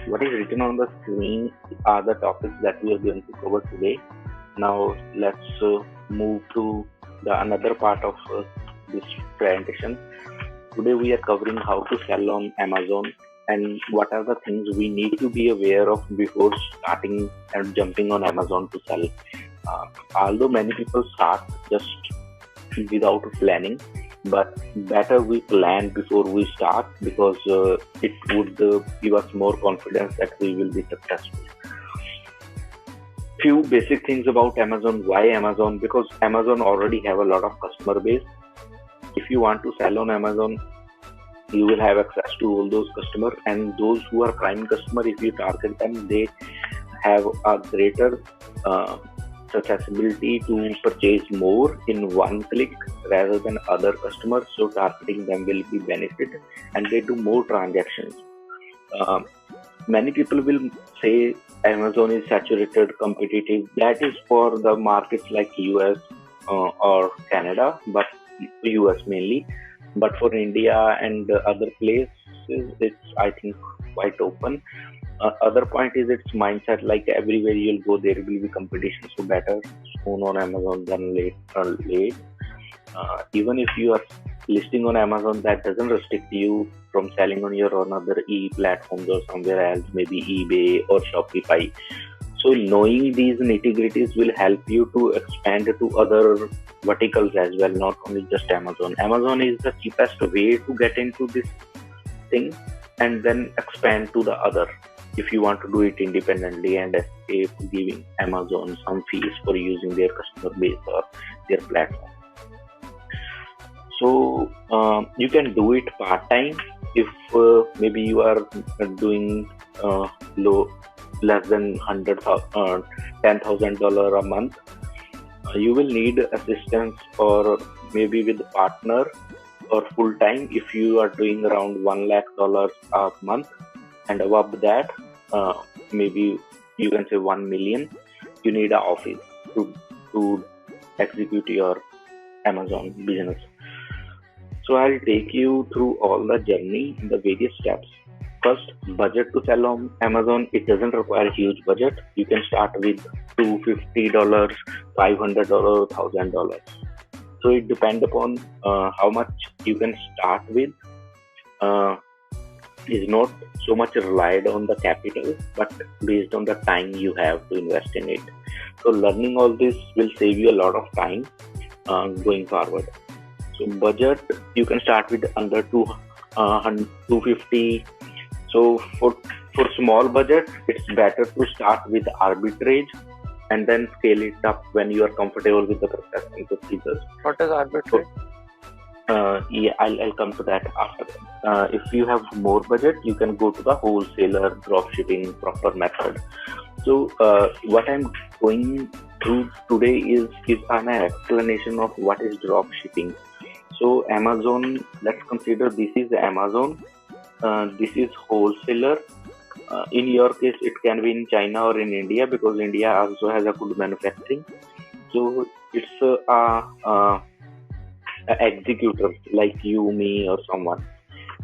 What is written on the screen are the topics that we are going to cover today. Now let's move to the another part of this presentation. Today we are covering how to sell on Amazon and what are the things we need to be aware of before starting and jumping on Amazon to sell. Although many people start just without planning, but better we plan before we start because it would give us more confidence that we will be successful. Few basic things about Amazon. Why Amazon? Because Amazon already have a lot of customer base. If you want to sell on Amazon, you will have access to all those customers, and those who are prime customer, if you target them, they have a greater accessibility to purchase more in one click rather than other customers. So targeting them will be benefit, and they do more transactions. Many people will say Amazon is saturated, competitive. That is for the markets like US or Canada, but US mainly. But for India and other places, it's I think quite open. Other point is its mindset. Like everywhere you'll go, there will be competition. So better soon on Amazon than late. Even if you are listing on Amazon, that doesn't restrict you from selling on your own other platforms or somewhere else, maybe eBay or Shopify. So knowing these nitty-gritties will help you to expand to other verticals as well, not only just Amazon. Amazon is the cheapest way to get into this thing and then expand to the other if you want to do it independently and escape giving Amazon some fees for using their customer base or their platform. So you can do it part-time if maybe you are doing less than $10,000 a month. You will need assistance or maybe with a partner or full-time if you are doing around $1 lakh a month, and above that maybe you can say 1 million. You need an office to execute your Amazon business. So I'll take you through all the journey, the various steps. First, budget to sell on Amazon. It doesn't require a huge budget. You can start with $250, $500, $1,000. So it depends upon how much you can start with. Is not so much relied on the capital, but based on the time you have to invest in it. So learning all this will save you a lot of time going forward. So budget, you can start with under 250. So for small budget, it's better to start with arbitrage and then scale it up when you are comfortable with the processing procedures. What is arbitrage? Yeah, I'll come to that after. If you have more budget, you can go to the wholesaler dropshipping proper method. So what I'm going through today is an explanation of what is dropshipping. So Amazon, let's consider this is Amazon. This is wholesaler. In your case, it can be in China or in India because India also has a good manufacturing. So it's a executor like you, me, or someone,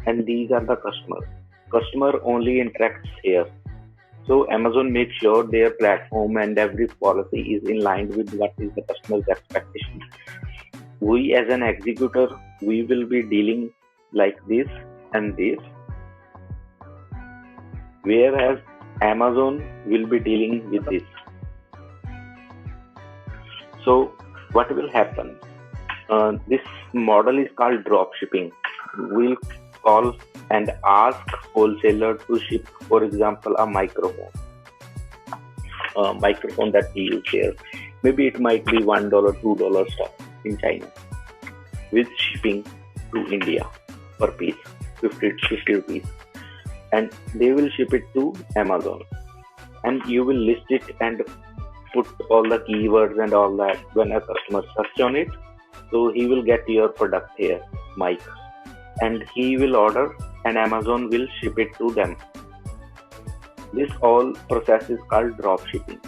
and these are the customers. Customer only interacts here. So Amazon makes sure their platform and every policy is in line with what is the customer's expectation. We as an executor, we will be dealing like this and this, whereas Amazon will be dealing with this. So what will happen? This model is called dropshipping. We'll call and ask wholesaler to ship, for example, a microphone that we use here. Maybe it might be $1, $2 stuff in China with shipping to India per piece, 50 rupees. And they will ship it to Amazon. And you will list it and put all the keywords and all that when a customer search on it. So he will get your product here, mic, and he will order and Amazon will ship it to them. This all process is called drop shipping.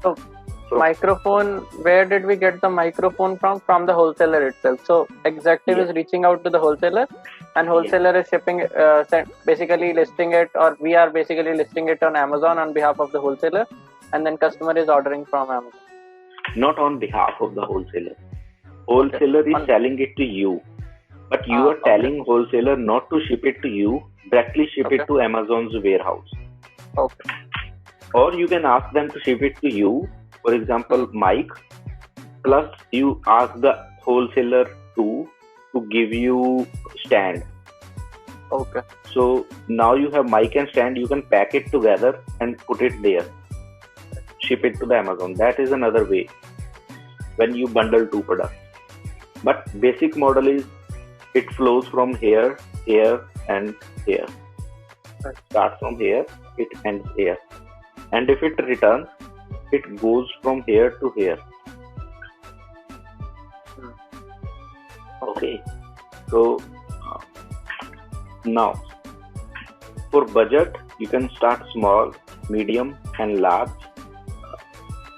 So microphone, where did we get the microphone from? From the wholesaler itself. So Executive is reaching out to the wholesaler And wholesaler is shipping, basically listing it, or we are basically listing it on Amazon on behalf of the wholesaler, and then customer is ordering from Amazon. Not on behalf of the wholesaler. Wholesaler is selling it to you, but you are telling wholesaler not to ship it to you, directly ship it to Amazon's warehouse. Okay. Or you can ask them to ship it to you, for example, Mike, plus you ask the wholesaler to give you stand. Okay. So now you have mic and stand, you can pack it together and put it there. Ship it to the Amazon. That is another way when you bundle two products. But basic model is it flows from here, here and here. It starts from here, it ends here. And if it returns, it goes from here to here. Okay, so now for budget you can start small, medium and large.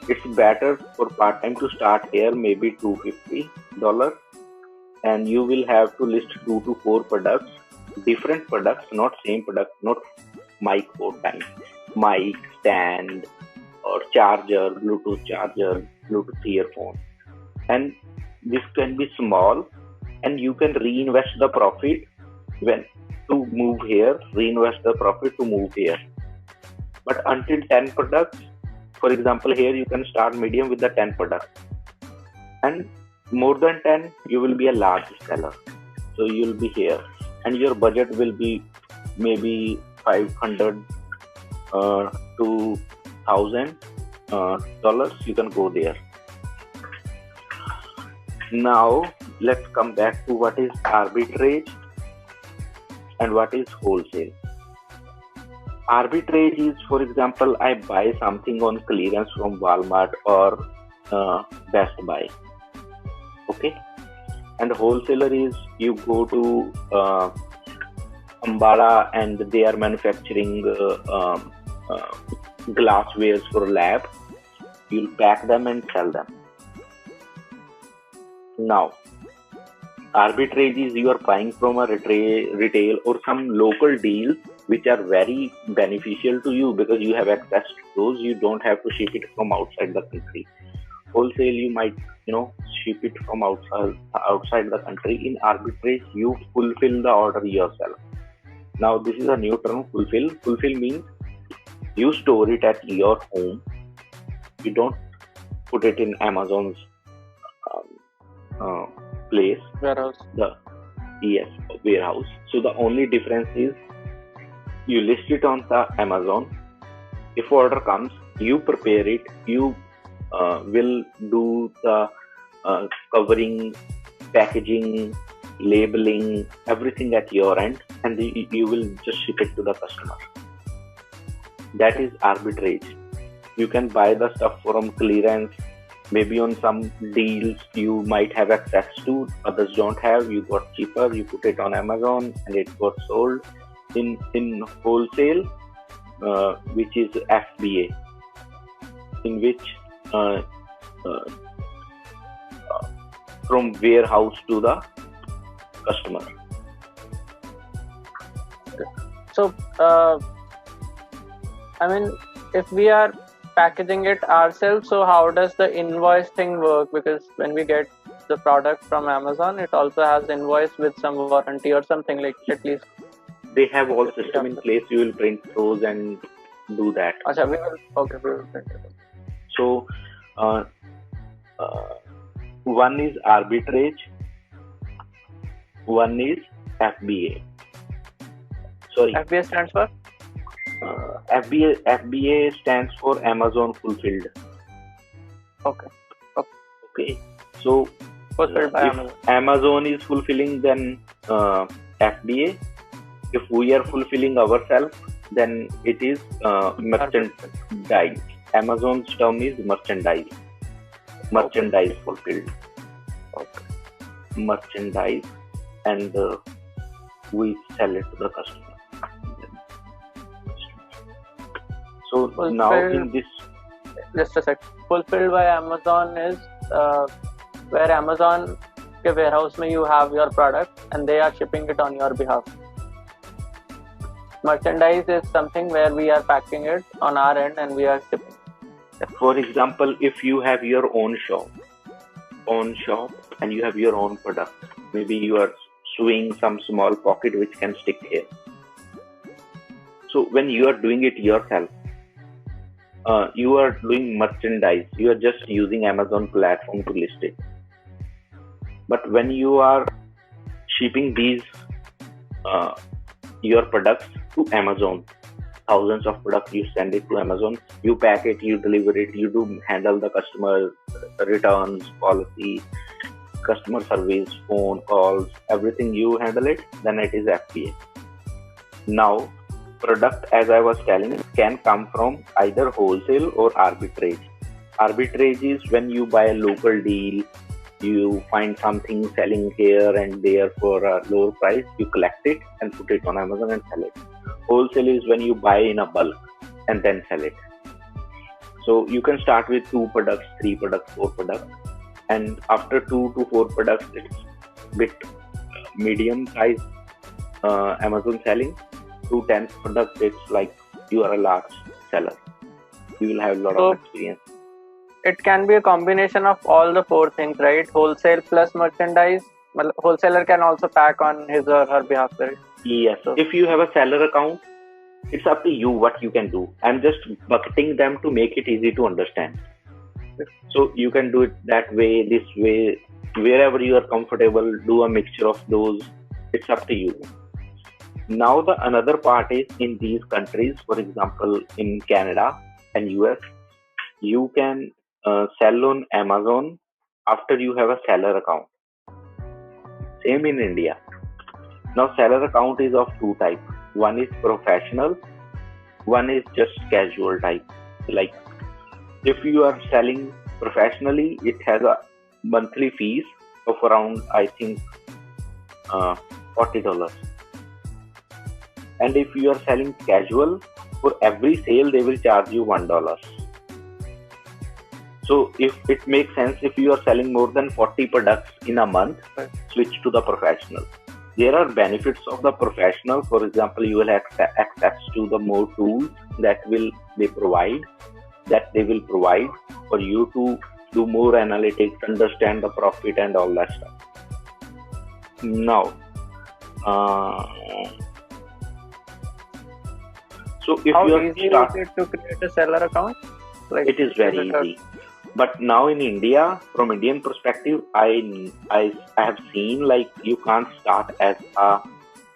It's better for part-time to start here, maybe $250, and you will have to list 2 to 4 products, different products, not same product, not mic 4 times, mic, stand or charger, Bluetooth charger, Bluetooth earphone. And this can be small, and you can reinvest the profit when to move here, reinvest the profit to move here. But until 10 products, for example, here you can start medium with the 10 products, and more than 10 you will be a large seller. So you will be here, and your budget will be maybe $500 to $1,000. You can go there. Now let's come back to what is arbitrage and what is wholesale. Arbitrage is, for example, I buy something on clearance from Walmart or Best Buy. Okay, and wholesaler is you go to Ambala and they are manufacturing glasswares for lab. You'll pack them and sell them. Now, arbitrage is you are buying from a retail or some local deals which are very beneficial to you because you have access to those. You don't have to ship it from outside the country. Wholesale, you might ship it from outside the country. In arbitrage, you fulfill the order yourself. Now this is a new term, fulfill. Fulfill means you store it at your home. You don't put it in Amazon's place. Warehouse. Warehouse. So the only difference is you list it on the Amazon. If order comes, you prepare it. You will do the covering, packaging, labeling, everything at your end, and you will just ship it to the customer. That is arbitrage. You can buy the stuff from clearance. Maybe on some deals you might have access to, others don't have. You got cheaper, you put it on Amazon and it got sold. In wholesale, which is FBA, in which from warehouse to the customer. So, if we are packaging it ourselves, so how does the invoice thing work? Because when we get the product from Amazon, it also has invoice with some warranty or something, like at least. They have all system in place. You will print those and do that. We will print it. So, one is arbitrage, one is FBA. Sorry. FBA stands for? FBA stands for Amazon Fulfilled. Okay. So, fulfilled by if Amazon is fulfilling, then FBA. If we are fulfilling ourselves, then it is merchandise. Amazon's term is merchandise. Merchandise fulfilled. Merchandise, and we sell it to the customer. So fulfilled, now in this, just a sec. Fulfilled by Amazon is where Amazon आपके warehouse में you have your product and they are shipping it on your behalf. Merchandise is something where we are packing it on our end and we are shipping. For example, if you have your own shop and you have your own product, maybe you are sewing some small pocket which can stick here. So when you are doing it yourself, you are doing merchandise. You are just using Amazon platform to list it. But when you are shipping these your products to Amazon, thousands of products, you send it to Amazon, you pack it, you deliver it, you do handle the customer returns policy, customer service, phone calls, everything you handle it, then it is FBA. Now, product, as I was telling, can come from either wholesale or arbitrage. Arbitrage is when you buy a local deal, you find something selling here and there for a lower price, you collect it and put it on Amazon and sell it. Wholesale is when you buy in a bulk and then sell it. So you can start with 2 products, 3 products, 4 products, and after 2 to 4 products, it's bit medium size Amazon selling. To 10 products, it's like you are a large seller. You will have a lot of experience. It can be a combination of all the 4 things, right? Wholesale plus merchandise. Wholesaler can also pack on his or her behalf, right? Yes. So, if you have a seller account, it's up to you what you can do. I'm just bucketing them to make it easy to understand. So you can do it that way, this way, wherever you are comfortable, do a mixture of those. It's up to you. Now the another part is in these countries, for example, in Canada and US, you can sell on Amazon after you have a seller account. Same in India. Now seller account is of 2 types. One is professional, one is just casual type. Like if you are selling professionally, it has a monthly fees of around, I think, $40. And if you are selling casual, for every sale they will charge you $1. So if it makes sense, if you are selling more than 40 products in a month, switch to the professional. There are benefits of the professional. For example, you will have access to the more tools that they will provide for you to do more analytics, understand the profit and all that stuff. Now, so if how you easy is it to create a seller account? Like, it is very easy. But now in India, from Indian perspective, I have seen like you can't start as a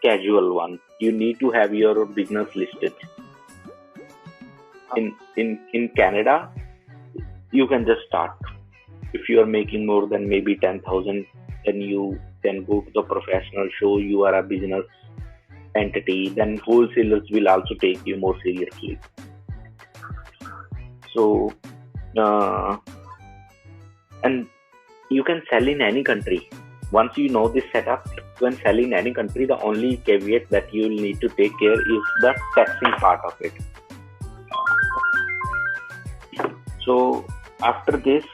casual one. You need to have your business listed. In Canada, you can just start. If you are making more than maybe 10,000, then you can go to the professional, show you are a business entity. Then wholesalers will also take you more seriously. So, and you can sell in any country. Once you know this setup, you can sell in any country. The only caveat that you will need to take care is the taxing part of it. So after this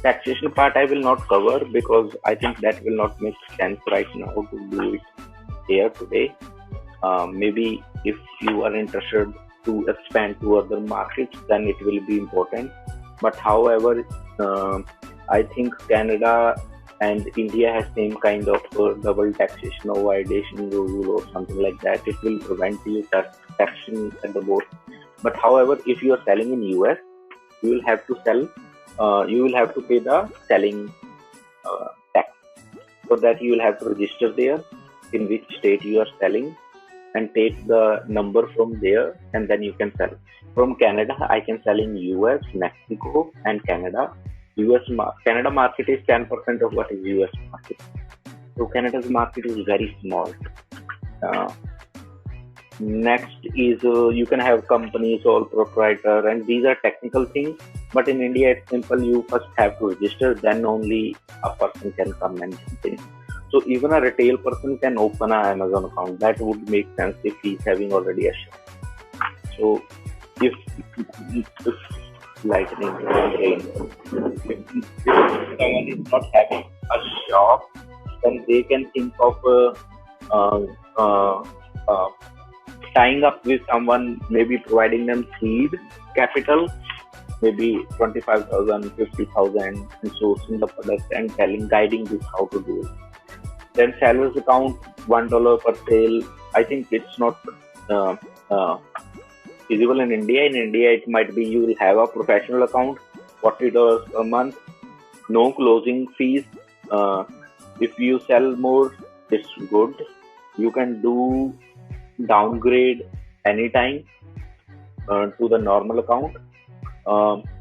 taxation part I will not cover because I think that will not make sense right now to do it here today. Maybe if you are interested to expand to other markets, then it will be important. But however, I think Canada and India has same kind of double taxation avoidance rule or something like that. It will prevent you taxing at the board. But however, if you are selling in US, you will have to sell. You will have to pay the selling tax. For that, you will have to register there in which state you are selling and take the number from there, and then you can sell. From Canada, I can sell in US, Mexico, and Canada. Canada market is 10% of what is US market. So Canada's market is very small. Next is you can have companies, sole proprietor, and these are technical things. But in India, it's simple. You first have to register, then only a person can come and jump in. So even a retail person can open an Amazon account. That would make sense if he's having already a shop. So if lightning and rain. If someone is not having a shop, then they can think of uh, uh, uh, tying up with someone, maybe providing them seed capital, maybe 25,000, 50,000, and sourcing the product and guiding this how to do it. Then seller's account, $1 per sale. I think it's not uh, uh, feasible in India. In India, it might be you will have a professional account, $40 a month, no closing fees. Uh, if you sell more, it's good. You can do downgrade anytime to the normal account.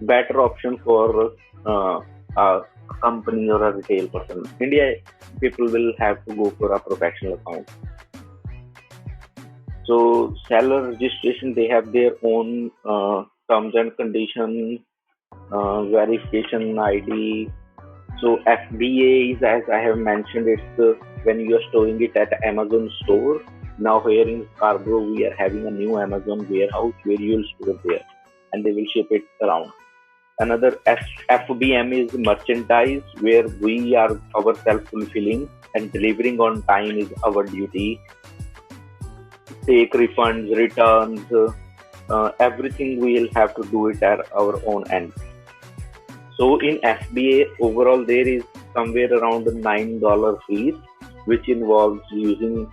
Better option for a company or a retail person. India, people will have to go for a professional account. So seller registration, they have their own terms and conditions, verification ID. So FBA is, as I have mentioned, it's when you are storing it at Amazon store. Now here in Scarborough, we are having a new Amazon warehouse where you will store there, and they will ship it around. Another FBM is merchandise, where we are our self-fulfilling and delivering on time is our duty. Take refunds, returns, everything we will have to do it at our own end. So in FBA overall there is somewhere around $9 fees, which involves using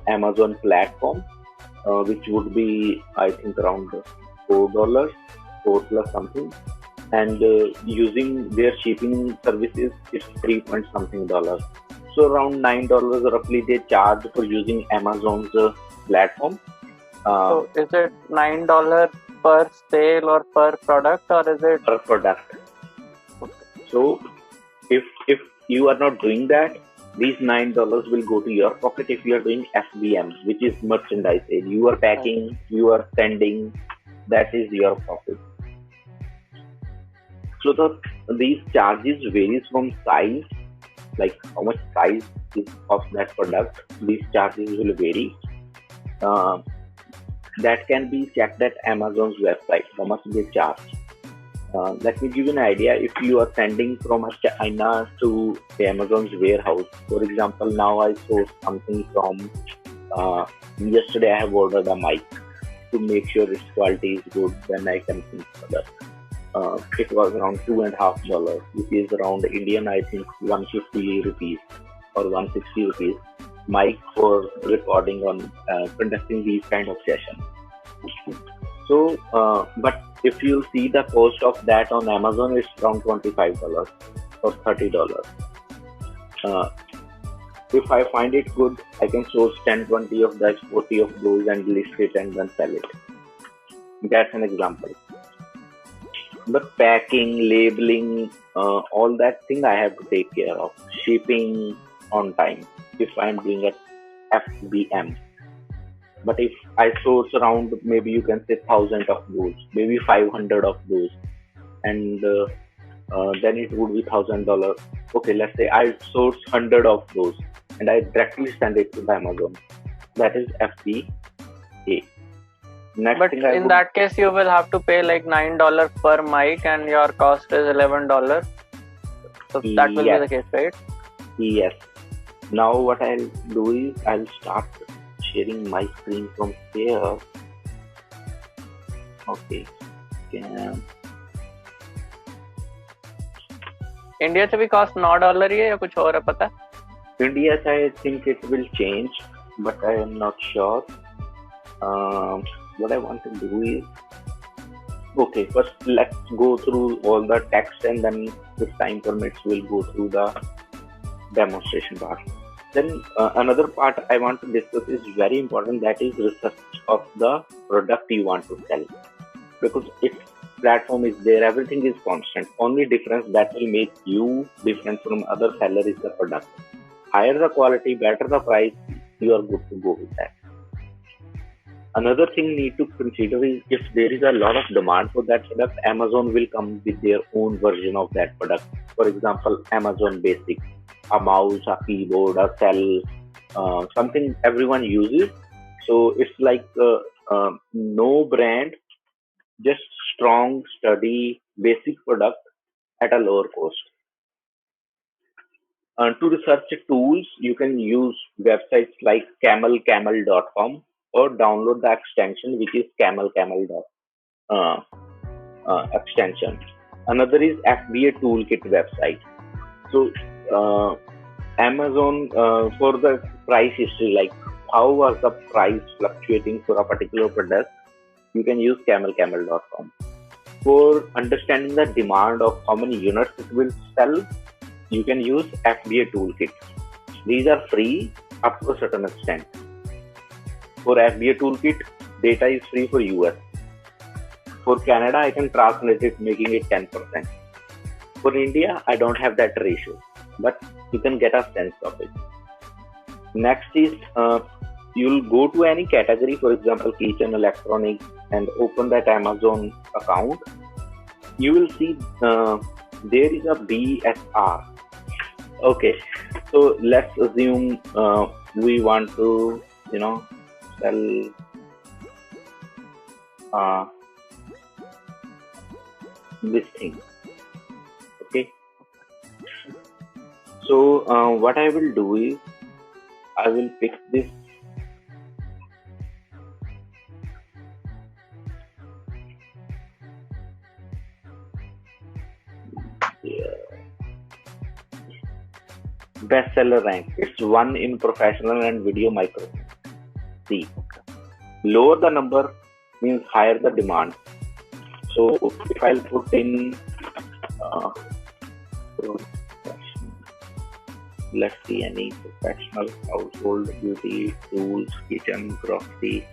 Amazon platform, which would be I think around $4, four plus something, and using their shipping services it's 3 point something dollars. So around $9 roughly they charge for using Amazon's platform. Uh, So is it $9 per sale or per product, or is it per product. So if you are not doing that, these $9 will go to your pocket if you are doing FBM, which is merchandise sale. You are packing, you are sending, that is your profit. So these charges varies from size, like how much size is of that product. These charges will vary. Uh, that can be checked at Amazon's website. How much they charge. Let me give you an idea. If you are sending from China to Amazon's warehouse, for example, now I sourced something from. Yesterday, I have ordered a mic to make sure its quality is good. Then I can think further. It was around $2.50, which is around Indian, I think, 150 rupees or 160 rupees. Mic for recording on conducting these kind of sessions. So, but if you see the cost of that on Amazon, it's around $25 or $30. Uh, if I find it good, I can source 10, 20 of that, 40 of those and list it and then sell it. That's an example. But packing, labeling, all that thing I have to take care of. Shipping on time if I'm doing a FBM. But if I source around, maybe you can say 1,000 of those, maybe 500 of those, and then it would be $1,000. Okay, let's say I source 100 of those and I directly send it to the Amazon. That is FBA. Next but thing I in would, that case you will have to pay like $9 per mic and your cost is $11. So that will be the yes, case, right? yes. Now what I'll do is I'll start sharing my screen from here. Okay. Can, India से भी cost $9 ही है या कुछ और है पता? India, I think it will change, but I am not sure. What I want to do is, okay, first let's go through all the text and then if time permits, we'll go through the demonstration part. Then another part I want to discuss is very important, that is research of the product you want to sell. Because its platform is there, everything is constant. Only difference that will make you different from other seller is the product. Higher the quality, better the price, you are good to go with that. Another thing need to consider is if there is a lot of demand for that product, Amazon will come with their own version of that product. For example, Amazon Basic, a mouse, a keyboard, a cell, something everyone uses. So it's like no brand just strong, sturdy, basic product at a lower cost. To research tools, you can use websites like camelcamel.com or download the extension which is camelcamel uh, extension. Another is FBA Toolkit website. So Amazon for the price history, like how was the price fluctuating for a particular product, you can use camelcamel.com. For understanding the demand of how many units it will sell, you can use FBA Toolkit. These are free up to a certain extent. For FBA Toolkit, data is free for US. For Canada, I can translate it, making it 10%. For India, I don't have that ratio, but you can get a sense of it. Next is you'll go to any category, for example, kitchen, electronics, and open that Amazon account. You will see there is a BSR. Okay, so let's assume we want to, sell this thing. Okay, so what I will do is I will pick this. Bestseller rank. It's 1 in professional and video micro. See, lower the number means higher the demand. So if I'll put in let's see, any professional, household, beauty, tools, kitchen, grocery,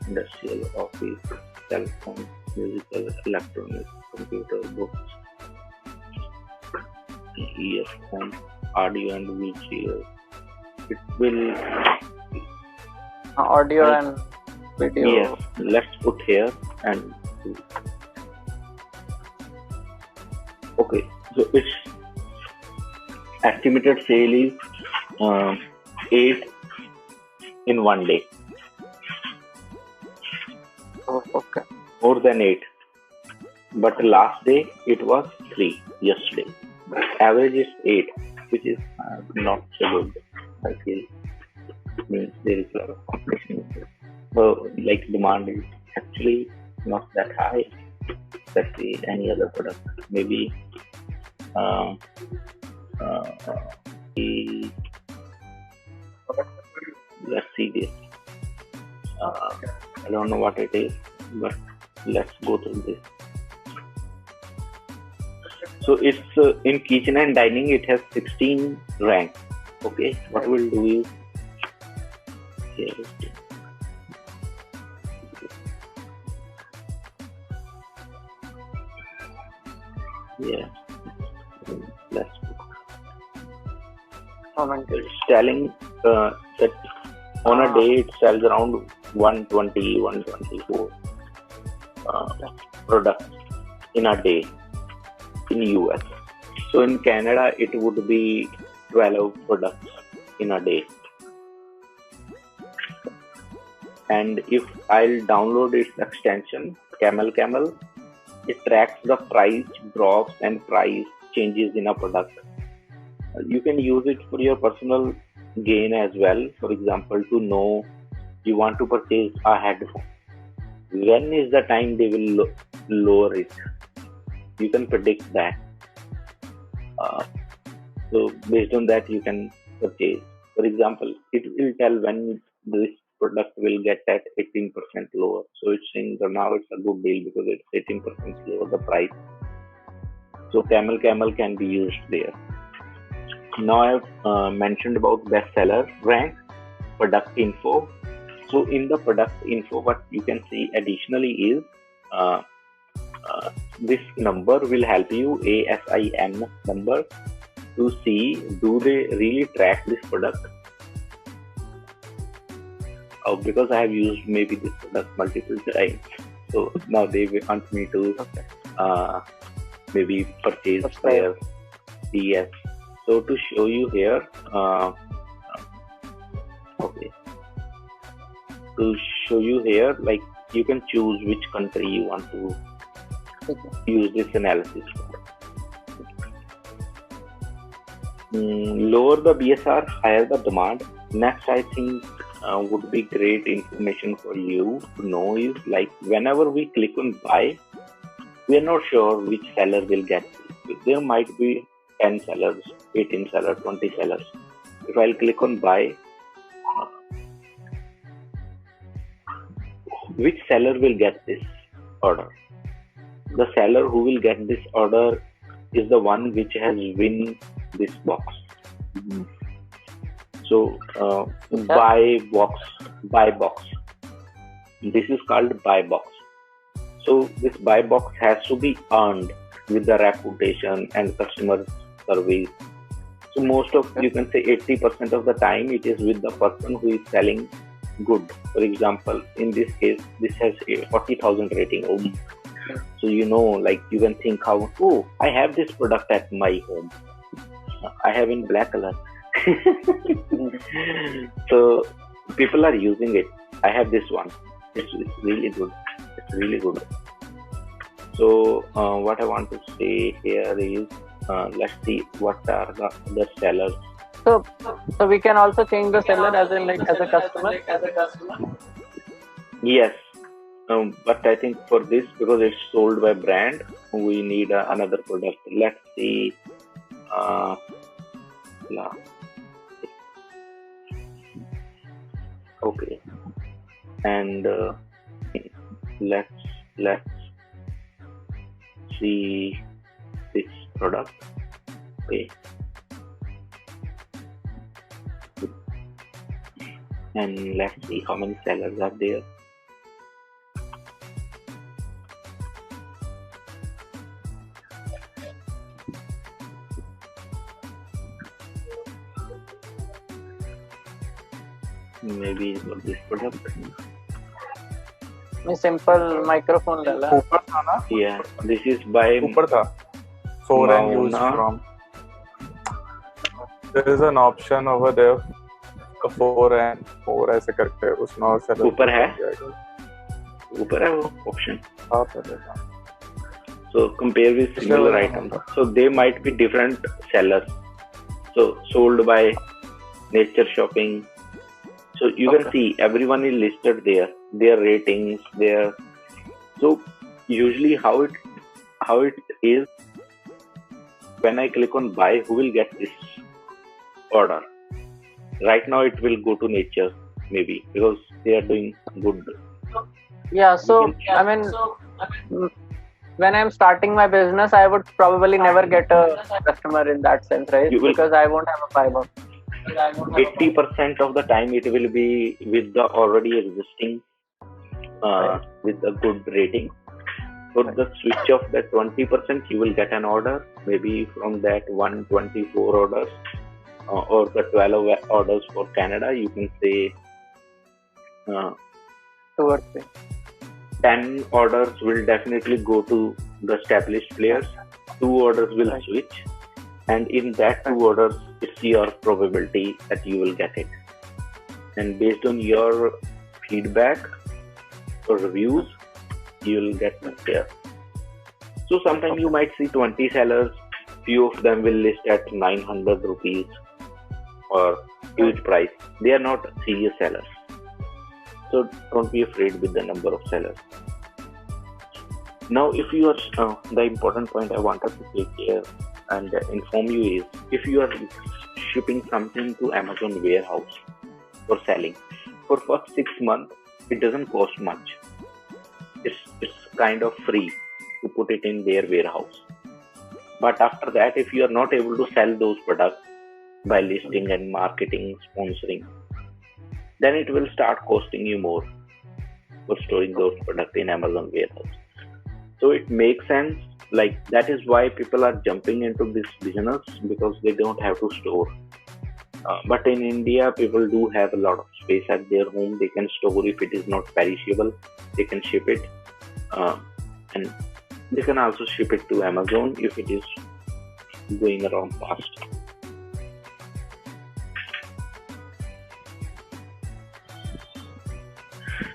industrial, office, cell phone, musical, electronics, computer, books, earphone, audio and visual. It will audio and video. Yes, let's put here and okay. So its estimated sale is 8 in one day. Oh, okay. More than 8. But last day it was 3 yesterday. Average is 8, which is not so good. I feel means there is a lot of competition. So like demand is actually not that high. Let's see any other product. Maybe let's see this. I don't know what it is, but let's go through this. So it's in kitchen and dining, it has 16 rank. Okay, what we'll do is here. Yeah, let's it's selling that on a day it sells around 120, 124 products in a day in US. So in Canada it would be 12 products in a day. And if I'll download its extension, Camel, it tracks the price drops and price changes in a product. You can use it for your personal gain as well. For example, to know you want to purchase a headphone. When is the time they will lower it? You can predict that. So based on that, you can purchase. For example, it will tell when this product will get at 18% lower. So it's saying that now it's a good deal because it's 18% lower the price. So Camel can be used there. Now I've mentioned about bestseller rank, product info. So in the product info, what you can see additionally is this number will help you, ASIN number, to see do they really track this product. Because I have used maybe this product multiple times, so now they want me to maybe purchase their PS. So to show you here, okay, to show you here. Like you can choose which country you want to use this analysis for. Lower the BSR, higher the demand. Next, I think would be great information for you to know is like whenever we click on buy, we are not sure which seller will get this. There might be 10 sellers, 18 sellers, 20 sellers. If I'll click on buy, which seller will get this order? The seller who will get this order is the one which has win this box. So buy box. This is called buy box. So this buy box has to be earned with the reputation and customer service. So most of, you can say 80% of the time it is with the person who is selling good. For example, in this case, this has a 40,000 rating. So like you can think how, I have this product at my home. I have in black color. So people are using it. I have this one. It's really good. It's really good. So what I want to say here is, let's see what are the other sellers. So we can also change the seller as in like as a customer. Yes, but I think for this, because it's sold by brand, we need another product. Let's see. Okay, and let's see this product. Okay, and let's see how many sellers are there. Maybe for this product. Simple microphone lala. ऊपर था ना? Yeah, this is by ऊपर था. 4 and used from. There is an option over there. 4 and 4 ऐसे करके उसमें और seller. ऊपर है? ऊपर है वो option. हाँ पर है. So compare with similar items. So they might be different sellers. So sold by Nature Shopping. So you can see everyone is listed there, their ratings there. So usually how it is, when I click on buy, who will get this order? Right now it will go to Nature maybe because they are doing good. Yeah, so I mean, when I'm starting my business, I would probably never get a customer in that sense, right? Because I won't have a buy box. 80% of the time it will be with the already existing with a good rating. For the switch of that 20%, you will get an order maybe from that 124 orders or the 12 orders for Canada. You can say 2 or 3. 10 orders will definitely go to the established players. 2 orders will switch. And in that 2 orders, it's your probability that you will get it. And based on your feedback or reviews, you will get the share. So sometimes you might see 20 sellers, few of them will list at 900 rupees or huge price. They are not serious sellers. So don't be afraid with the number of sellers. Now, if you are, the important point I wanted to take here and inform you is, if you are shipping something to Amazon warehouse for selling, for first 6 months, it doesn't cost much. It's kind of free to put it in their warehouse. But after that, if you are not able to sell those products by listing and marketing, sponsoring, then it will start costing you more for storing those products in Amazon warehouse. So it makes sense. Like that is why people are jumping into this business, because they don't have to store. But in India, people do have a lot of space at their home. They can store if it is not perishable. They can ship it, and they can also ship it to Amazon if it is going around fast.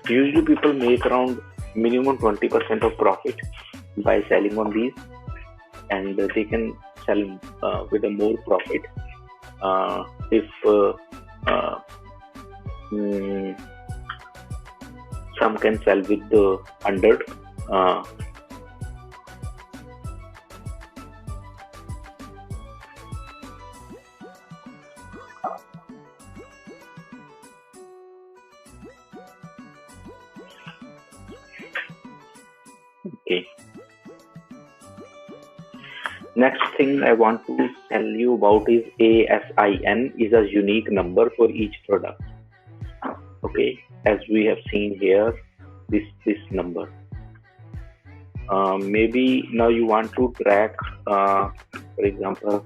Usually people make around minimum 20% of profit by selling on these, and they can sell with a more profit if some can sell with the 100. Okay. Next thing I want to tell you about is ASIN is a unique number for each product. Okay, as we have seen here, this number. Maybe now you want to track, for example,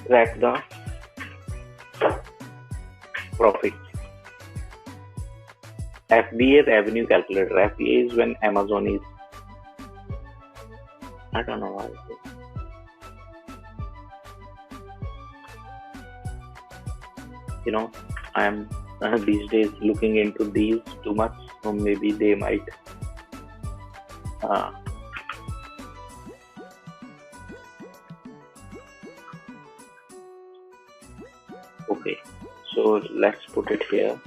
track the profit. FBA revenue calculator. FBA is when Amazon is, I don't know why. You know, I am these days looking into these too much, so maybe they might okay, so let's put it here.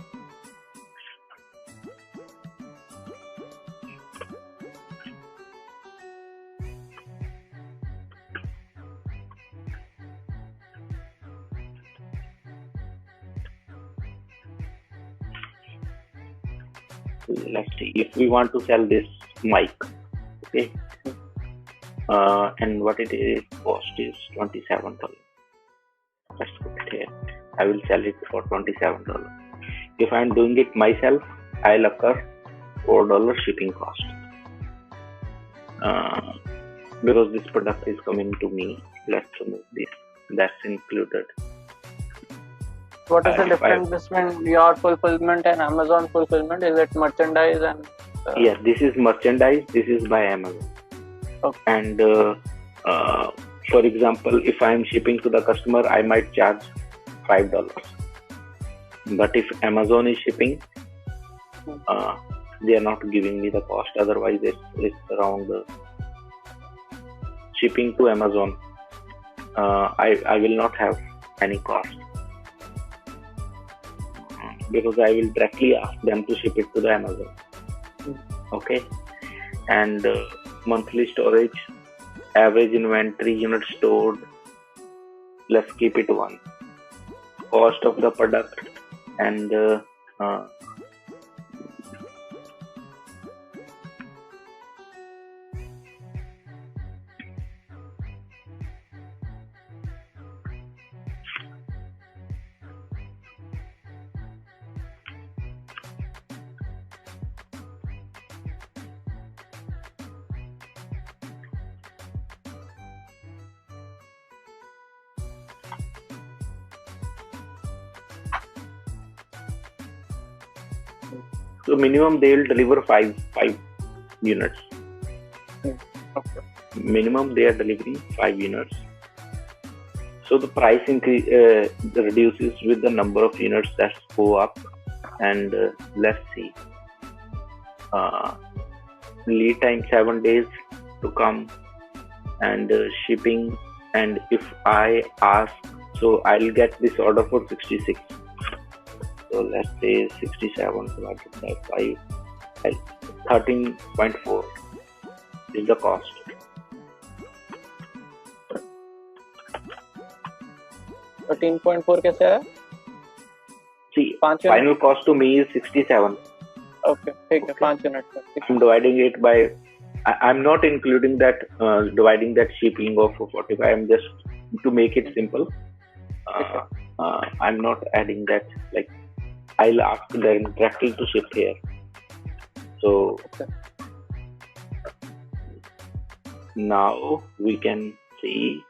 Let's see if we want to sell this mic. Okay, and what it is cost is $27. Let's put it here. I will sell it for $27. If I am doing it myself, I'll incur $4 shipping cost because this product is coming to me. Let's remove this. That's included. What is the difference between your fulfillment and Amazon fulfillment? Is it merchandise and? Yeah, this is merchandise. This is by Amazon. Okay. And for example, if I am shipping to the customer, I might charge $5. But if Amazon is shipping, they are not giving me the cost. Otherwise, it's around shipping to Amazon. I will not have any cost because I will directly ask them to ship it to the Amazon. Okay, and monthly storage, average inventory unit stored. Let's keep it 1. Cost of the product and so minimum they will deliver 5 units. Okay. Minimum they are delivering 5 units. So the price increase reduces with the number of units that go up. And let's see. Lead time 7 days to come, and shipping. And if I ask, so I'll get this order for 66. So let's say 67 divided by 5, 13.4 is the cost. $13.4 कैसे है? See, 5 final cost to me is 67. Okay, ठीक है, 5 unit का. I'm dividing it by. I'm not including that, dividing that shipping of 45. I'm just to make it simple. I'm not adding that. Like, I'll ask them directly to ship here. So now we can see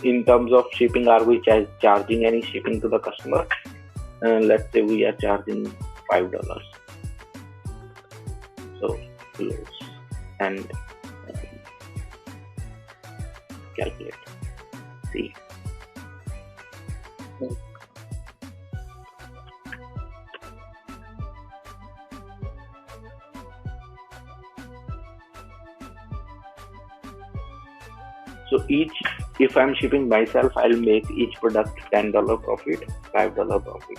in terms of shipping, are we charging any shipping to the customer? let's say we are charging $5. So close and calculate. See. So if I'm shipping myself, I'll make each product $10 profit, $5 profit.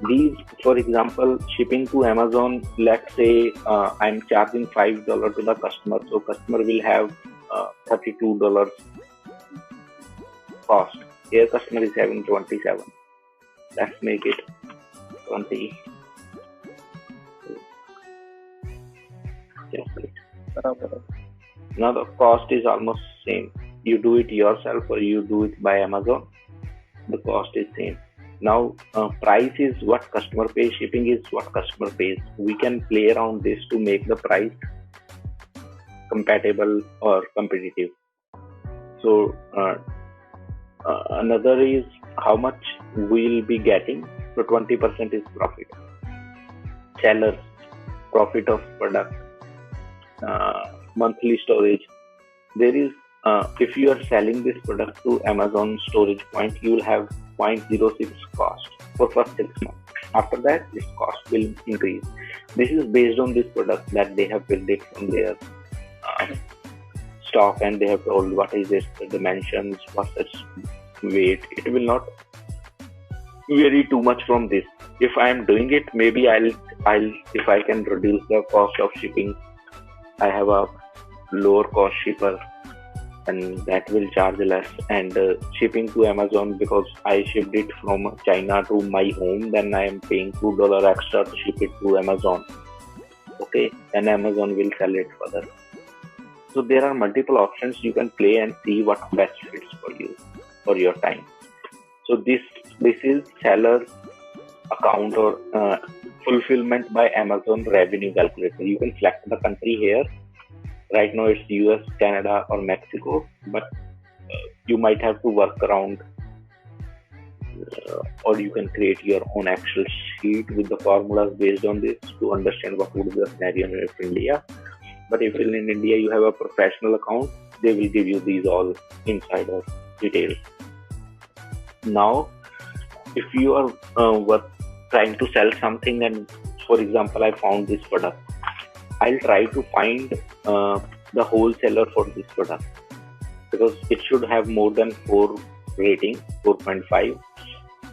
These, for example, shipping to Amazon, let's say I'm charging $5 to the customer, so customer will have $32 cost. Here customer is having 27. Let's make it 20. Now the cost is almost same. You do it yourself or you do it by Amazon, the cost is same. Now price is what customer pays, shipping is what customer pays. We can play around this to make the price compatible or competitive. So another is how much we'll be getting. So 20% is profit. Sellers, profit of product, monthly storage. There is if you are selling this product to Amazon storage point, you will have 0.06 cost for first 6 months. After that, this cost will increase. This is based on this product that they have built it from their stock, and they have told what is its dimensions, what's its weight. It will not vary too much from this. If I am doing it, maybe I'll if I can reduce the cost of shipping, I have a lower cost shipper, and that will charge less. And shipping to Amazon, because I shipped it from China to my home, then I am paying $2 extra to ship it to Amazon. Okay, and Amazon will sell it further. So there are multiple options you can play and see what best fits for you for your time. So this is seller account or fulfillment by Amazon revenue calculator. You can select the country here. Right now it's US, Canada or Mexico, but you might have to work around or you can create your own Excel sheet with the formulas based on this to understand what would be the scenario in India. But if in India you have a professional account, they will give you these all insider details. Now, if you are trying to sell something, and for example, I found this product, I'll try to find the wholesaler for this product, because it should have more than 4 rating, 4.5.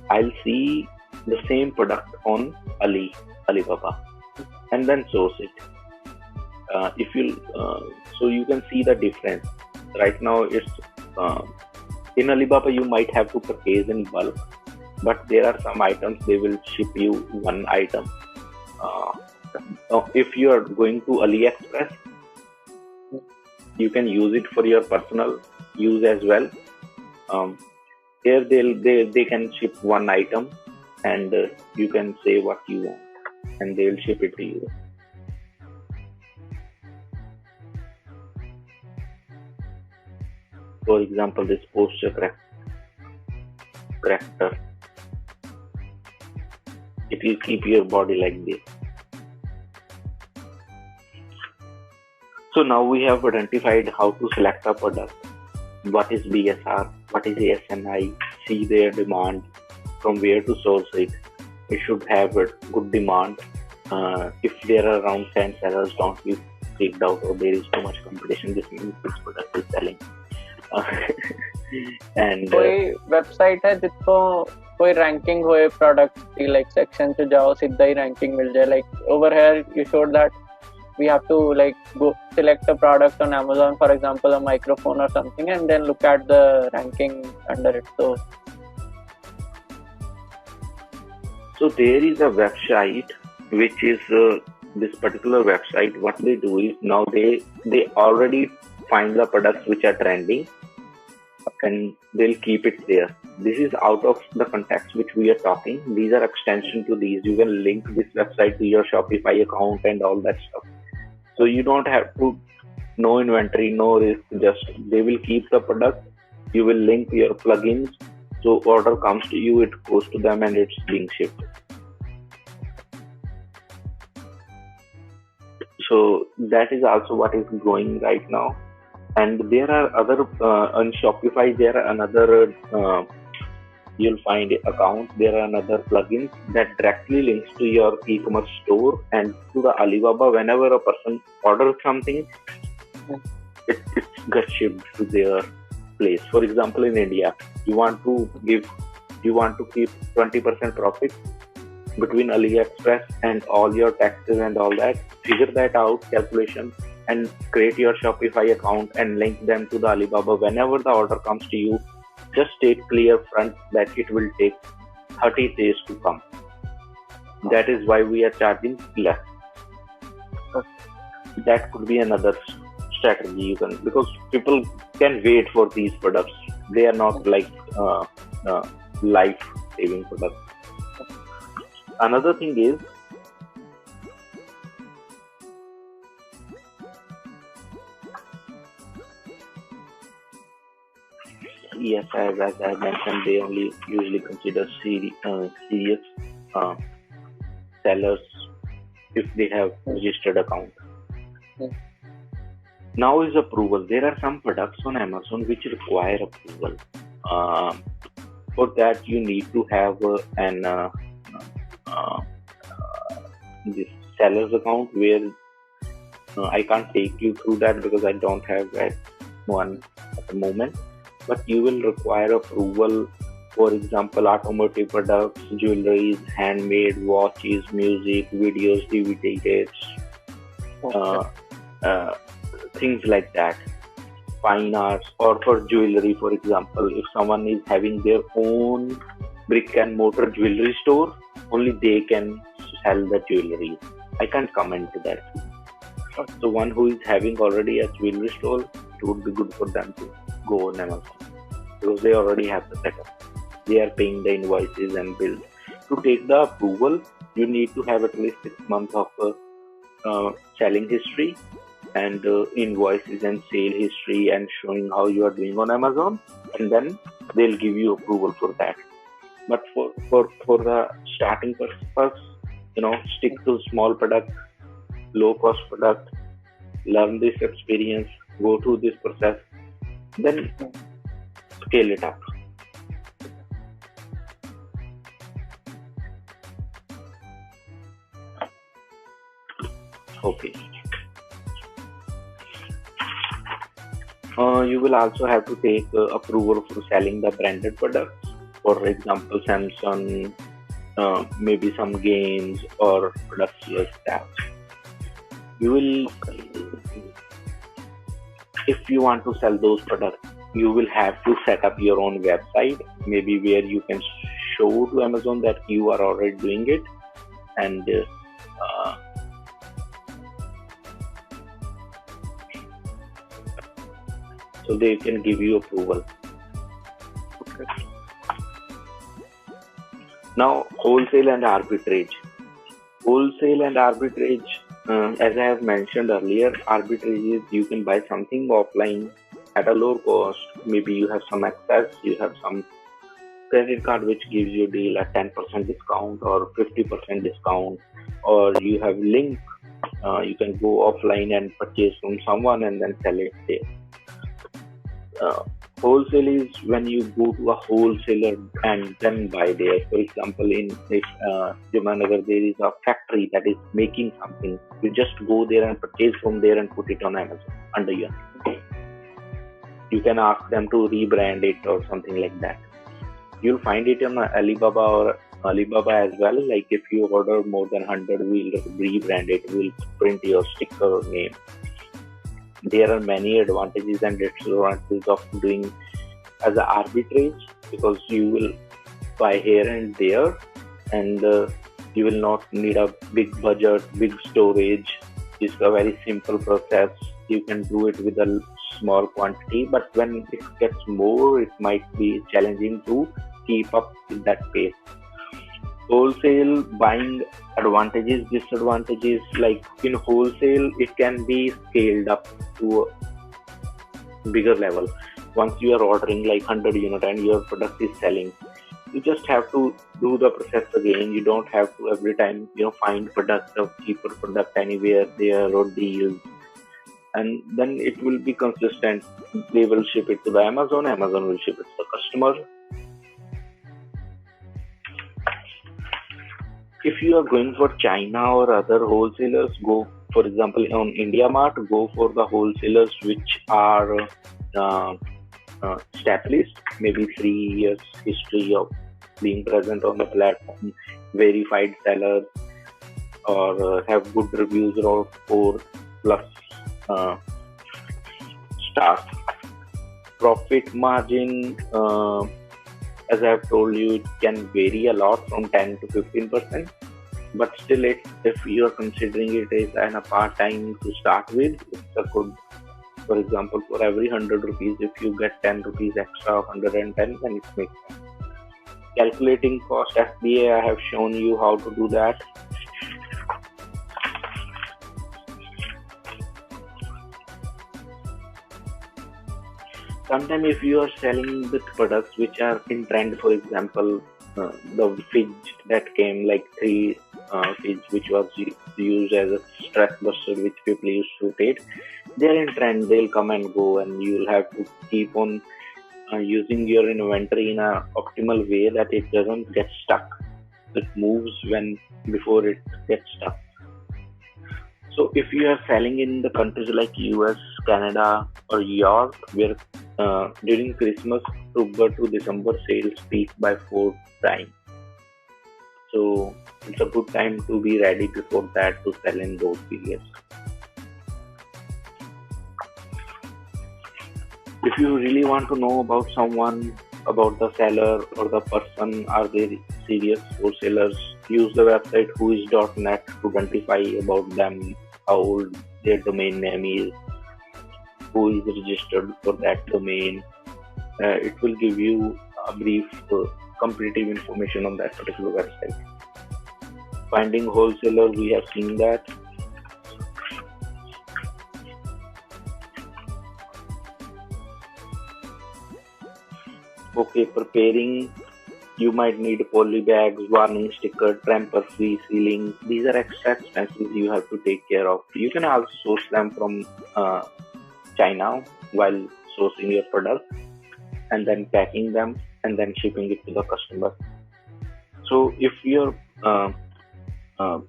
I'll see the same product on Alibaba, and then source it. So you can see the difference. Right now, it's in Alibaba you might have to purchase in bulk, but there are some items they will ship you one item. If you are going to AliExpress, you can use it for your personal use as well. Here they can ship one item, and you can say what you want, and they will ship it to you. For example, this posture corrector, it will keep your body like this. So now we have identified how to select a product. What is BSR? What is ASNI? See their demand, from where to source it. It should have a good demand. If there are around 10 sellers, don't be freaked out or there is too much competition. This means this product is selling. And कोई website है जिसको कोई ranking होए product की, like section पे जाओ सीधा ही ranking मिल जाए. Like over here you showed that we have to like go select a product on Amazon, for example a microphone or something, and then look at the ranking under it. So there is a website which is this particular website. What they do is now they already find the products which are trending and they'll keep it there. This is out of the context which we are talking. These are extension to these. You can link this website to your Shopify account and all that stuff. So you don't have to, no inventory, no risk, just they will keep the product. You will link your plugins. So order comes to you, it goes to them and it's being shipped. So that is also what is growing right now. And there are other on Shopify. There are another you'll find accounts. There are another plugins that directly links to your e-commerce store and to the Alibaba. Whenever a person orders something, it gets shipped to their place. For example, in India, you want to keep 20% profit between AliExpress and all your taxes and all that. Figure that out, calculation, and create your Shopify account and link them to the Alibaba. Whenever the order comes to you, just state clear front that it will take 30 days to come. That is why we are charging less. That could be another strategy you can, because people can wait for these products. They are not like life-saving products. Another thing is, yes, as I mentioned, they only usually consider serious sellers if they have registered account. Now is approval. There are some products on Amazon which require approval. For that, you need to have this seller's account, where I can't take you through that because I don't have that one at the moment. But you will require approval. For example, automotive products, jewelry, handmade, watches, music, videos, DVD tapes, things like that. Fine arts, or for jewelry, for example, if someone is having their own brick and mortar jewelry store, only they can sell the jewelry. I can't comment to that. So one who is having already a jewelry store, it would be good for them to go on Amazon because they already have the setup. They are paying the invoices and bills. To take the approval, you need to have at least 6 months of selling history and invoices and sale history and showing how you are doing on Amazon, and then they'll give you approval for that. But for the starting purpose, stick to small product, low cost product, learn this experience, go through this process, then scale it up. Okay. You will also have to take approval for selling the branded products. For example, Samsung, maybe some games or products like that. You will, if you want to sell those products, you will have to set up your own website, maybe where you can show to Amazon that you are already doing it, and so they can give you approval. Okay. Now, wholesale and arbitrage. Wholesale and arbitrage, as I have mentioned earlier, arbitrage is you can buy something offline at a low cost. Maybe you have some access, you have some credit card which gives you a deal at 10% discount or 50% discount, or you have link. You can go offline and purchase from someone and then sell it there. Wholesale is when you go to a wholesaler and then buy there. For example, in Jamnagar, there is a factory that is making something. You just go there and purchase from there and put it on Amazon under your name. You can ask them to rebrand it or something like that. You'll find it on Alibaba or Alibaba as well. Like if you order more than 100, we'll rebrand it. We'll print your sticker name. There are many advantages and disadvantages of doing as an arbitrage, because you will buy here and there, and you will not need a big budget, big storage. It's a very simple process. You can do it with a small quantity, but when it gets more, it might be challenging to keep up with that pace. Wholesale buying advantages, disadvantages, like in wholesale, it can be scaled up to a bigger level. Once you are ordering like 100 units and your product is selling, you just have to do the process again. You don't have to every time find product of cheaper product anywhere there or deals, and then it will be consistent. They will ship it to the Amazon will ship it to the customer. If you are going for China or other wholesalers, go, for example, on India Mart, go for the wholesalers which are established, maybe 3 years history of being present on the platform, verified sellers, or have good reviews of 4+ stars. Profit margin, as I have told you, it can vary a lot from 10 to 15%, but still, if you are considering it as a part-time to start with, it's a good. For example, for every 100 rupees, if you get 10 rupees extra, 110, then it makes sense. Calculating cost FBA, I have shown you how to do that. Sometimes if you are selling the products which are in trend, for example, the fidge that came, like 3 fidge, which was used as a stress buster, which people used to take, they're in trend, they'll come and go, and you'll have to keep on using your inventory in an optimal way that it doesn't get stuck. It moves before it gets stuck. So if you are selling in the countries like US, Canada, or Europe, where during Christmas, October to December, sales peak by 4 times. So it's a good time to be ready before that to sell in those periods. If you really want to know about someone, about the seller or the person, are they serious wholesalers, use the website whois.net to identify about them, how old their domain name is, who is registered for that domain. It will give you a brief competitive information on that particular website. Finding wholesaler, we have seen that. Okay, preparing, you might need poly bags, warning sticker, tamper free sealing. These are extra expenses you have to take care of. You can also source them from China while sourcing your product, and then packing them and then shipping it to the customer. So if your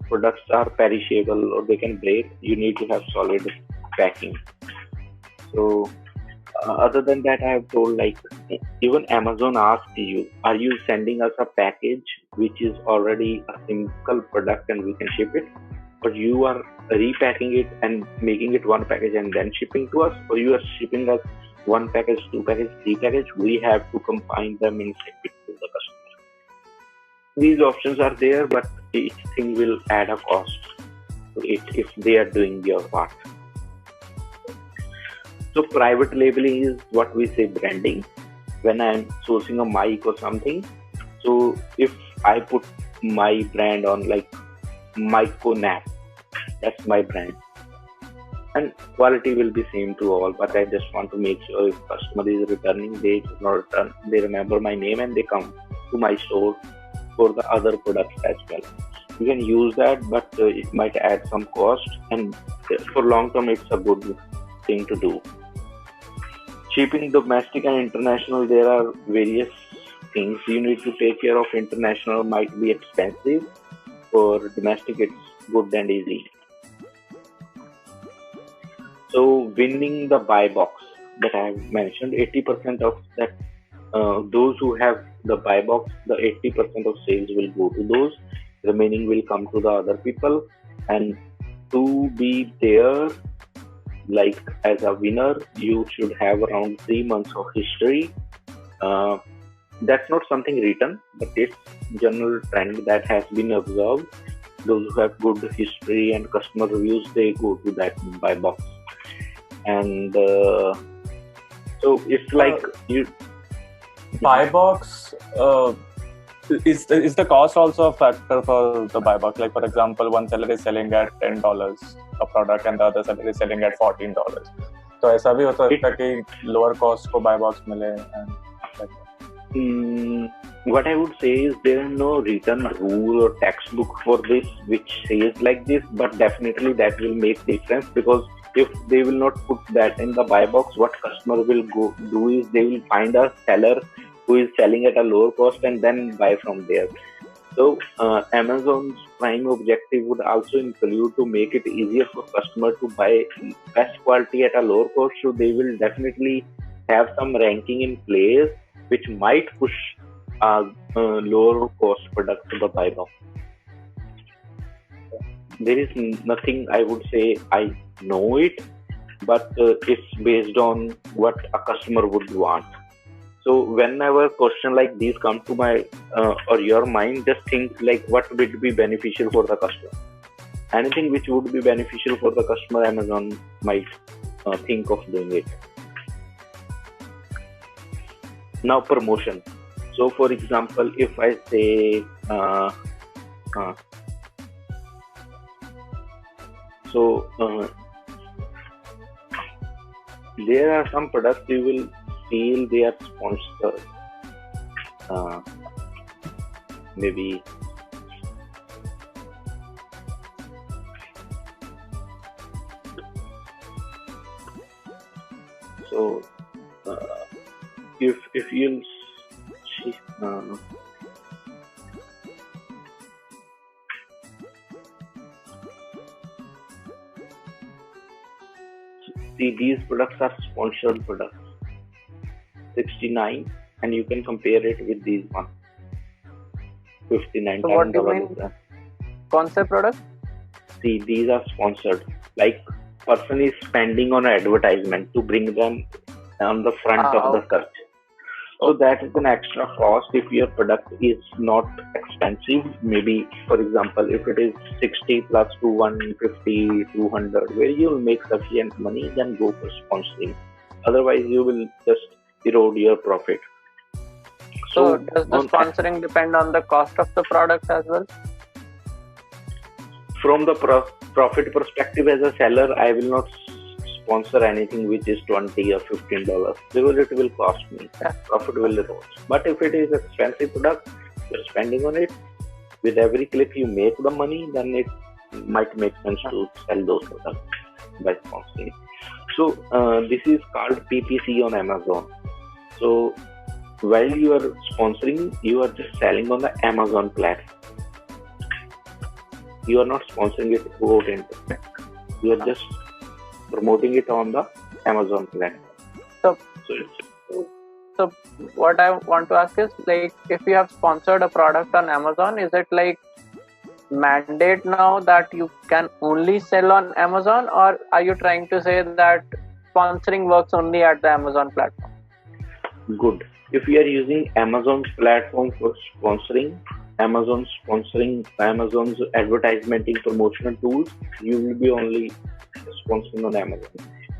products are perishable or they can break, you need to have solid packing. So other than that, I have told, like, even Amazon asks you, are you sending us a package which is already a simple product and we can ship it, or you are repacking it and making it one package and then shipping to us, or you are shipping us 1 package, 2 package, 3 package, we have to combine them and ship it to the customer. These options are there, but each thing will add a cost to it if they are doing their part. So private labeling is what we say branding. When I'm sourcing a mic or something, so if I put my brand on, like Myconap, that's my brand, and quality will be same to all, but I just want to make sure if customer is returning, they do not return, they remember my name and they come to my store for the other products as well. You can use that, but it might add some cost, and for long term it's a good thing to do. Shipping domestic and international, there are various things you need to take care of. International might be expensive. For domestic, it's good and easy. So winning the buy box that I have mentioned, 80% of that, those who have the buy box, the 80% of sales will go to those. Remaining will come to the other people. And to be there, like as a winner, you should have around 3 months of history. That's not something written, but it's general trend that has been observed. Those who have good history and customer reviews, they go to that buy box. And so it's like you buy box. Is the cost also a factor for the buy box? Like, for example, one seller is selling at $10 a product and the other seller is selling at $14. तो ऐसा भी हो सकता है कि lower cost को buy box मिले and like that. what I would say is there is no written rule or textbook for this which says like this, but definitely that will make difference, because if they will not put that in the buy box, what customer will go do is they will find a seller who is selling at a lower cost and then buy from there. So Amazon's prime objective would also include to make it easier for customer to buy best quality at a lower cost. So they will definitely have some ranking in place which might push a lower cost product to the buy box. There is nothing I would say I know it, but it's based on what a customer would want. So whenever question like these come to my or your mind, just think like what would be beneficial for the customer. Anything which would be beneficial for the customer, Amazon might think of doing it. Now promotion. So for example, if I say there are some products you will feel they are sponsored. Maybe so. If you'll see, these products are sponsored products. 69, and you can compare it with these one. 59. So what do you mean? Concept product? See, these are sponsored. Like person is spending on advertisement to bring them on the front of the search. So that is an extra cost if your product is not expensive. Maybe, for example, if it is 60 plus to 150, 200, where you will make sufficient money, then go for sponsoring. Otherwise, you will just erode your profit. So does the sponsoring depend on the cost of the product as well? From the profit perspective, as a seller, I will not sponsor anything which is $20 or $15 because it will cost me. Profit will erode. But if it is expensive product, you're spending on it. With every click you make the money, then it might make sense to sell those products by sponsoring. So this is called PPC on Amazon. So while you are sponsoring, you are just selling on the Amazon platform. You are not sponsoring it throughout internet. You are just promoting it on the Amazon platform. So what I want to ask is, like, if you have sponsored a product on Amazon, is it like mandate now that you can only sell on Amazon, or are you trying to say that sponsoring works only at the Amazon platform? Good. If you are using Amazon's platform for sponsoring, Amazon's advertising promotional tools, you will be only sponsoring on Amazon.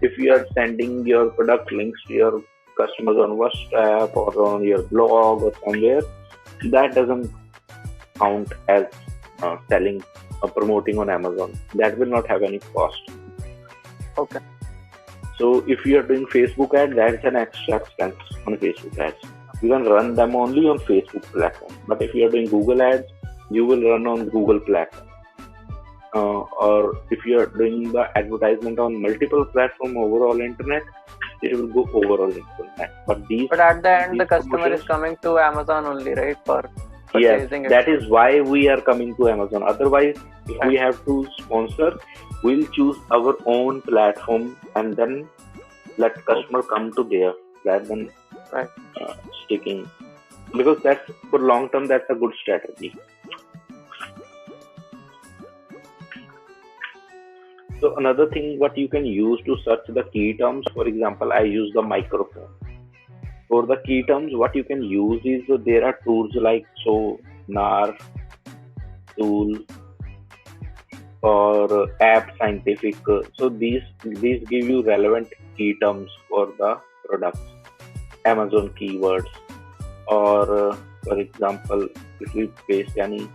If you are sending your product links to your customers on WhatsApp or on your blog or somewhere, that doesn't count as selling or promoting on Amazon. That will not have any cost. Okay. So if you are doing Facebook ads, that's an extra expense on Facebook ads. You can run them only on Facebook platform. But if you are doing Google ads, you will run on Google platform. Or if you are doing the advertisement on multiple platform overall internet, it will go overall internet. But at the end, the customer is coming to Amazon only, right? For purchasing. Yes, that is why we are coming to Amazon. Otherwise, if we have to sponsor, we'll choose our own platform and then let customer come to there rather than sticking. Because that's for long term, that's a good strategy. So another thing what you can use to search the key terms, for example, I use the microphone. For the key terms, what you can use is there are tools like Sonar tool or App Scientific. So these give you relevant key terms for the products, Amazon keywords, or for example, if we paste any,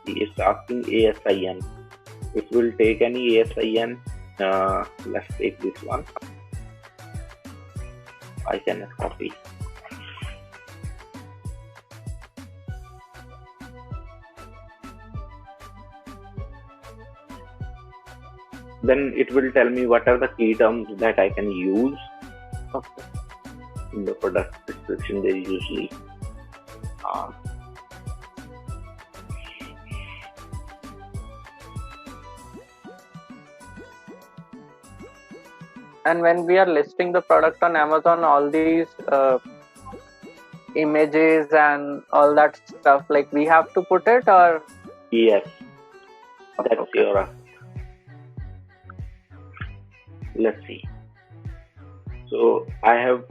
it's asking ASIN. If we'll take any ASIN, let's take this one. I cannot copy. then it will tell me what are the key terms that I can use. Okay. In the product description, there is usually And when we are listing the product on Amazon, all these images and all that stuff, like we have to put it, or yes, that's okay. your. Let's see. So I have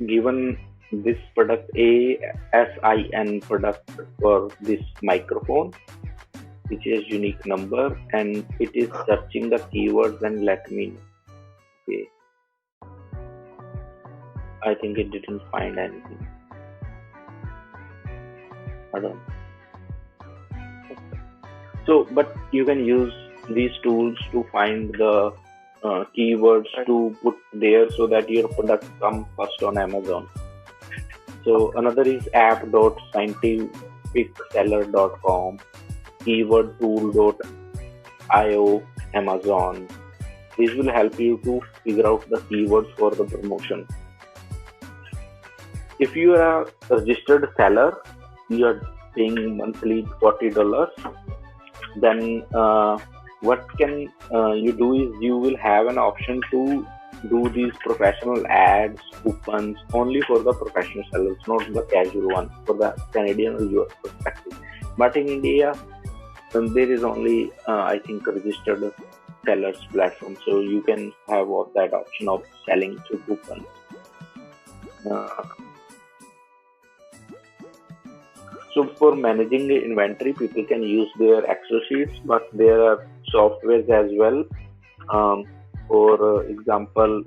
given this product ASIN product for this microphone, which is unique number, and it is searching the keywords and let me know. Okay. I think it didn't find anything. I don't know. So, but you can use these tools to find the keywords to put there so that your product come first on Amazon. So another is app.scientificseller.com, keywordtool.io, Amazon. These will help you to figure out the keywords for the promotion. If you are a registered seller, you are paying monthly $40, then what can you do is you will have an option to do these professional ads, coupons only for the professional sellers, not the casual one for the Canadian or US perspective. But in India, there is only I think a registered sellers platform, so you can have that option of selling through coupons. So for managing the inventory, people can use their Excel sheets, but there are softwares as well. For example,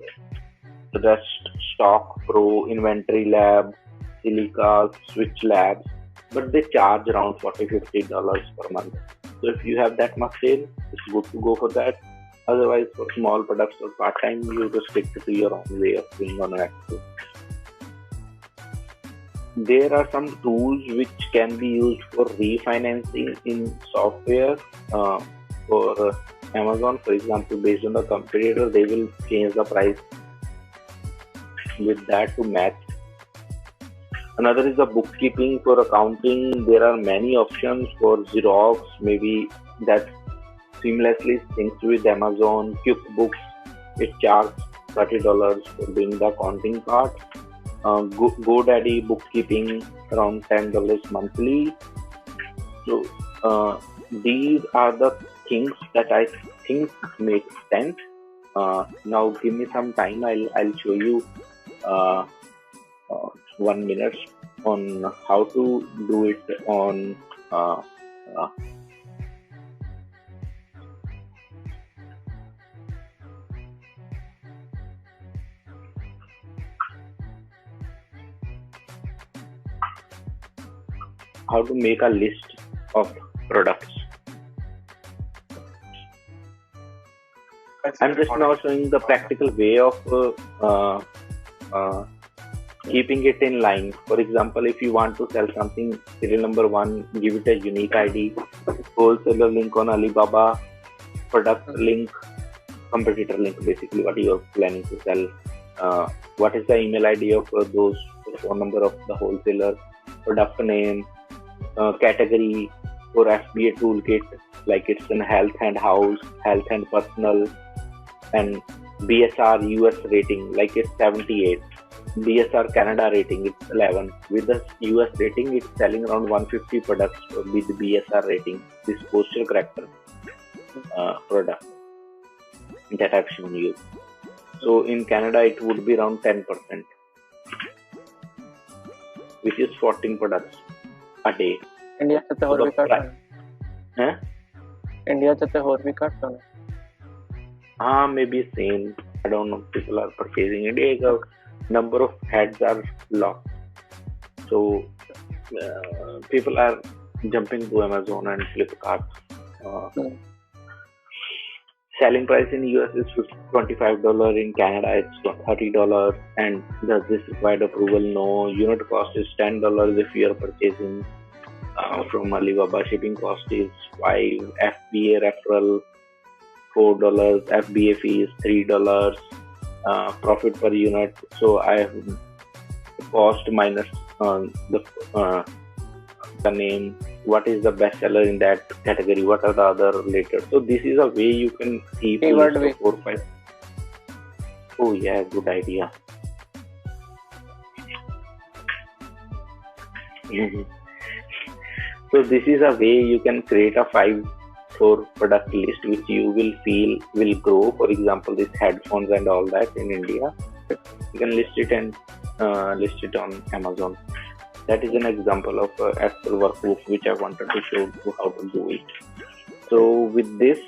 Rest Stock Pro, Inventory Lab, Silica, Switch Labs, but they charge around $40-50 per month. So if you have that much sale, it's good to go for that. Otherwise, for small products or part-time, you just stick to your own way of doing on Excel. There are some tools which can be used for refinancing in software for Amazon. For example, based on the competitor, they will change the price with that to match. Another is the bookkeeping for accounting. There are many options for Xerox, maybe that seamlessly syncs with Amazon. QuickBooks, it charges $30 for doing the accounting part. GoDaddy bookkeeping around $10 monthly. So these are the things that I think make sense. Now give me some time. I'll show you 1 minute on how to do it on how to make a list of products. I'm just now showing the practical way of keeping it in line. For example, if you want to sell something, serial number 1, give it a unique ID, wholesaler link on Alibaba, product link, competitor link, basically what you are planning to sell. What is the email ID of those, phone number of the wholesaler, product name, category for FBA toolkit, like it's in health and house, health and personal, and BSR US rating, like it's 78. BSR Canada rating, it's 11. With the US rating, it's selling around 150 products with BSR rating, this postal character product that I've shown you. So in Canada, it would be around 10%, which is 14 products a day. India से तो और भी cut है. India से तो और भी cut है. Maybe same. I don't know. People are purchasing India. The number of heads are locked, so people are jumping to Amazon and Flipkart. Selling price in US is $25. In Canada, it's $30, and does this require approval? No. Unit cost is $10 if you are purchasing from Alibaba. Shipping cost is $5. FBA referral $4, FBA fee is $3, profit per unit. So I have cost minus the name, what is the best seller in that category, what are the other related. So this is a way you can keep Keyword list way. of 4 5. Oh yeah, good idea. So this is a way you can create a 5-store product list which you will feel will grow. For example, these headphones and all that in India, you can list it and list it on Amazon. That is an example of actual workbook which I wanted to show you how to do it. So with this,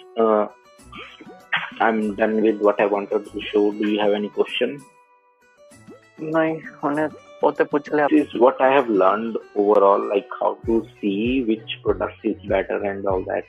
I'm done with what I wanted to show. Do you have any question? नहीं उन्हें पोते पूछ ले आप. This is what I have learned overall, like how to see which product is better and all that.